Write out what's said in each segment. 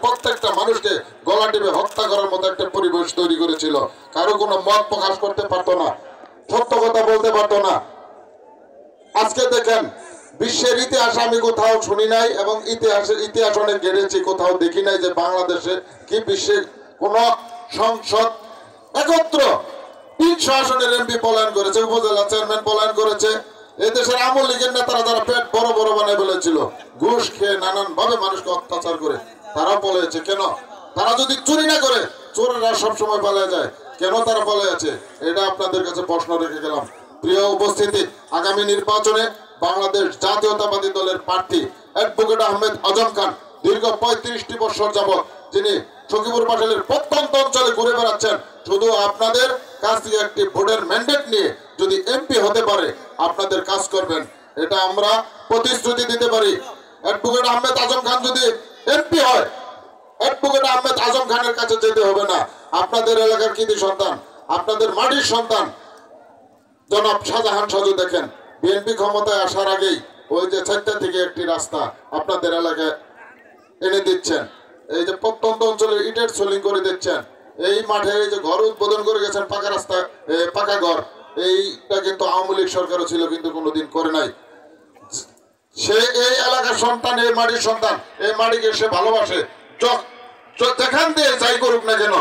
প্রত্যেকটা মানুষকে গলা টিপে হত্যা করার মতো একটা পরিবেশ তৈরি করেছিল। কারো কোনো মত প্রকাশ করতে পারতো না, সত্য কথা বলতে পারতো না। আজকে দেখেন, বিশ্বের ইতিহাস আমি কোথাও শুনি নাই এবং ইতিহাস অনেক গেড়েছি, কোথাও দেখি নাই যে বাংলাদেশে কি বিশ্বের কোন সংসদ একত্র 300 আসনের এমপি পলায়ন করেছে, উপজেলা চেয়ারম্যান পলায়ন করেছে। এদেশের আওয়ামী লীগের নেতারা যারা পেট বড় বড় বানিয়ে ফেলেছিল, ঘুষ খেয়ে নানান ভাবে মানুষকে অত্যাচার করে, তারা পলাইছে কেন? তারা যদি চুরি না করে, চোরেরা সবসময় পালিয়ে যায়, কেন তারা পালিয়ে আছে? এটা আপনাদের কাছে প্রশ্ন রেখে গেলাম। প্রিয় উপস্থিতি, আগামী নির্বাচনে বাংলাদেশ জাতীয়তাবাদী দলের প্রার্থী অ্যাডভোকেট আহমেদ আজম খান দীর্ঘ 35টি বছর যাবৎ যিনি সখীপুর পাটালির প্রত্যন্ত অঞ্চলে ঘুরে বেড়াচ্ছেন, শুধু আপনাদের কাছ থেকে একটি ভোটের ম্যান্ডেট নিয়ে যদি এমপি হতে পারে আপনাদের কাজ করবেন, এটা আমরা প্রতিশ্রুতি দিতে পারি। অ্যাডভোকেট আহমেদ আজম খান যদি এমপি হয়, অ্যাডভোকেট আহমেদ আজম খানের কাছে যেতে হবে না। আপনাদের এলাকার কৃতি সন্তান, আপনাদের মাটির সন্তান জনাব শাহজাহান সাজু দেখেন, বিএনপি ক্ষমতায় আসার আগেই ওই যে 4টা থেকে একটি রাস্তা আপনাদের এলাকায় এনে দিচ্ছেন, এই যে প্রত্যন্ত অঞ্চলে ইটের সোলিং করে দিচ্ছেন, এই মাঠে এই যে ঘর উদ্বোধন করে গেছেন, পাকা রাস্তা, পাকা ঘর, এইটা কিন্তু আওয়ামী লীগ সরকারও ছিল কিন্তু কোনোদিন করে নাই। সে এই এলাকার সন্তান, এই মাটির সন্তান, এই মাটিকে সে ভালোবাসে। যেখান দিয়ে যাই করুক না কেন,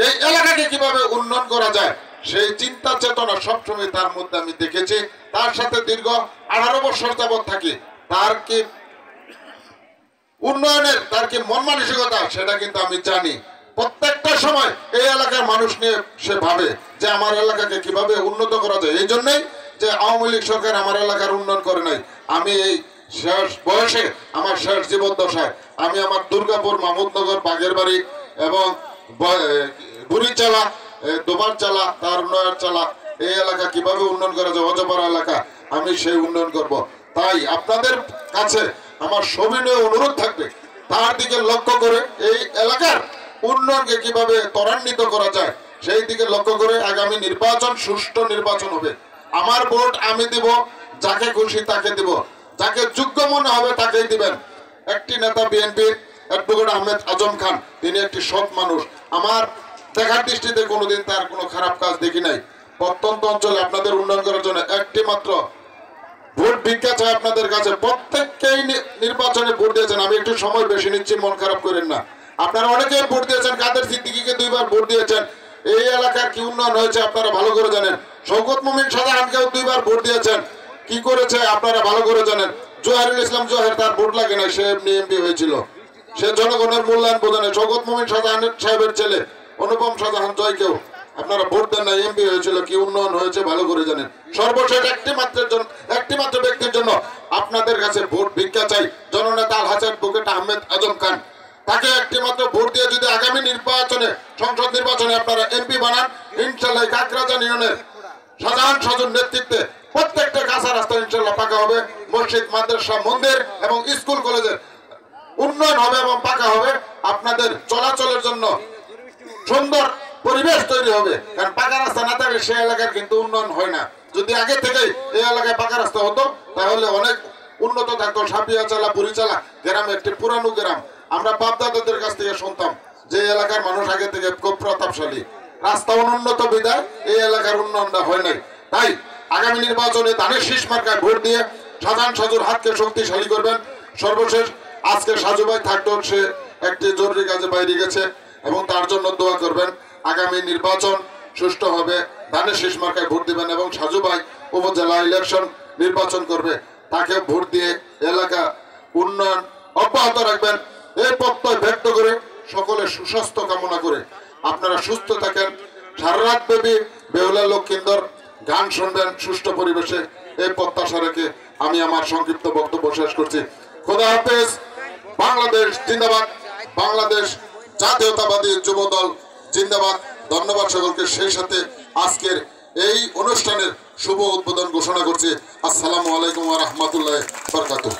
এই এলাকাকে কিভাবে উন্নয়ন করা যায় সেই চিন্তা চেতনা সবসময় তার মধ্যে আমি দেখেছি। তার সাথে দীর্ঘ 18 বছর যাবৎ থাকি। তার কি উন্নয়নের, তার কি মন মানসিকতা, সেটা কিন্তু আমি জানি। প্রত্যেকটা সময় এই এলাকার মানুষ নিয়ে সে ভাবে যে আমার এলাকাকে কিভাবে উন্নত করা যায়। এই জন্যই যে আওয়ামী লীগ সরকার আমার এলাকার উন্নয়ন করে নাই। আমি এই শেষ বয়সে, আমার শেষ জীবদ্দশায় আমি আমার দুর্গাপুর, মাহমুদনগর, বাগের বাড়ি এবং বুড়িচালা, দোবারচালা, তার উন্নয়ন চালা, এই এলাকা কিভাবে উন্নয়ন করা যায়, অজপাড়া এলাকা, আমি সেই উন্নয়ন করব। তাই আপনাদের কাছে আমার সবিনয় অনুরোধ থাকবে, তার দিকে লক্ষ্য করে এই এলাকার উন্নয়নকে কিভাবে ত্বরান্বিত করা যায় সেই দিকে লক্ষ্য করে আগামী নির্বাচন সুষ্ঠু নির্বাচন হবে। আমার ভোট আমি দিব, যাকে খুশি তাকে দিব, যাকে যোগ্য মনে হবে তাকেই দিবেন। একটি নেতা বিএনপির অ্যাডভোকেট আহমেদ আজম খান, তিনি একটি সৎ মানুষ। আমার দেখার দৃষ্টিতে কোনোদিন তার কোনো খারাপ কাজ দেখি নাই। প্রত্যন্ত অঞ্চলে আপনাদের উন্নয়ন করার জন্য একটি মাত্র ভোট ভিক্ষা চাই আপনাদের কাছে। প্রত্যেককেই নির্বাচনে ভোট দিয়েছেন, আমি একটু সময় বেশি নিচ্ছি, মন খারাপ করেন না। আপনারা অনেকেই ভোট দিয়েছেন, কাদের সিদ্দিকীকে 2বার ভোট দিয়েছেন। এই এলাকার কি উন্নয়ন হয়েছে আপনারা ভালো করে জানেন। শওকত মোমিন শাহজাহানকেও 2বার ভোট দিয়েছেন, কি করেছে আপনারা ভালো করে জানেন। জোহারুল ইসলাম জোহের, তার ভোট লাগে না, সে এমনি এমপি হয়েছিল, সে জনগণের মূল্যায়ন বোঝে। শওকত মোমিন শাহজাহান সাহেবের ছেলে অনুপম শাহজাহান জয়কেও আপনারা ভোট দেন না, এমপি হয়েছিল, কি উন্নয়ন হয়েছে ভালো করে জানেন। সর্বশেষ একটি মাত্র ব্যক্তির জন্য আপনাদের কাছে ভোট ভিক্ষা চাই, জননেতা আলহাজ অ্যাডভোকেট আহমেদ আজম খান। তাকে একটি মাত্র ভোট দিয়ে যদি আগামী নির্বাচনে, সংসদ নির্বাচনে আপনারা এমপি বানান, ইনশাআল্লাহ কাকরাজান ইউনিয়নের শাহজাহান সাজুর নেতৃত্বে প্রত্যেকটা কাঁচা রাস্তা ইনশাআল্লাহ পাকা হবে, মসজিদ, মাদ্রাসা, মন্দির এবং স্কুল কলেজের উন্নয়ন হবে এবং পাকা হবে। আপনাদের চলাচলের জন্য সুন্দর পরিবেশ তৈরি হবে, কারণ পাকা রাস্তা না থাকলে সেই এলাকার কিন্তু উন্নয়ন হয় না। যদি আগে থেকেই এই এলাকায় পাকা রাস্তা হতো তাহলে অনেক উন্নত থাকতো। সাপিয়াচালা, বুড়িচালা গ্রামে একটি পুরানো গ্রাম, আমরা বাপদাদাদের কাছ থেকে শুনতাম যে এলাকার মানুষ আগে থেকে খুব প্রতাপশালী, রাস্তা অনুন্নত বিধায় এই এলাকার উন্নয়নটা হয় নাই। তাই আগামী নির্বাচনে ধানের শীষ মার্কায় ভোট দিয়ে শাহজাহান সাজুর হাতকে শক্তিশালী করবেন। সর্বশেষ আজকে সাজু ভাই থাকতো, সে একটি জরুরি কাজে বাইরে গেছে এবং তার জন্য দোয়া করবেন। আগামী নির্বাচন সুষ্ঠু হবে, ধানের শীষ মার্কায় ভোট দিবেন এবং সাজু ভাই উপজেলা ইলেকশন নির্বাচন করবে, তাকে ভোট দিয়ে এলাকা উন্নয়ন অব্যাহত রাখবেন। এই প্রত্যয় ব্যক্ত করে সকলে সুস্বাস্থ্য কামনা করে আপনারা সুস্থ থাকেন। সারা রাত ব্যাপী বেহুলা লক্ষিন্দর গান শুনবেন সুষ্ঠু পরিবেশে, এই প্রত্যাশা রেখে আমি আমার সংক্ষিপ্ত বক্তব্য শেষ করছি। খোদা হাফেজ। বাংলাদেশ জিন্দাবাদ, বাংলাদেশ জাতীয়তাবাদী যুবদল জিন্দাবাদ। ধন্যবাদ সকলকে। সেই সাথে আজকের এই অনুষ্ঠানের শুভ উদ্বোধন ঘোষণা করছি। আসসালামু আলাইকুম ওয়া রাহমাতুল্লাহি ওয়া বারাকাতুহু।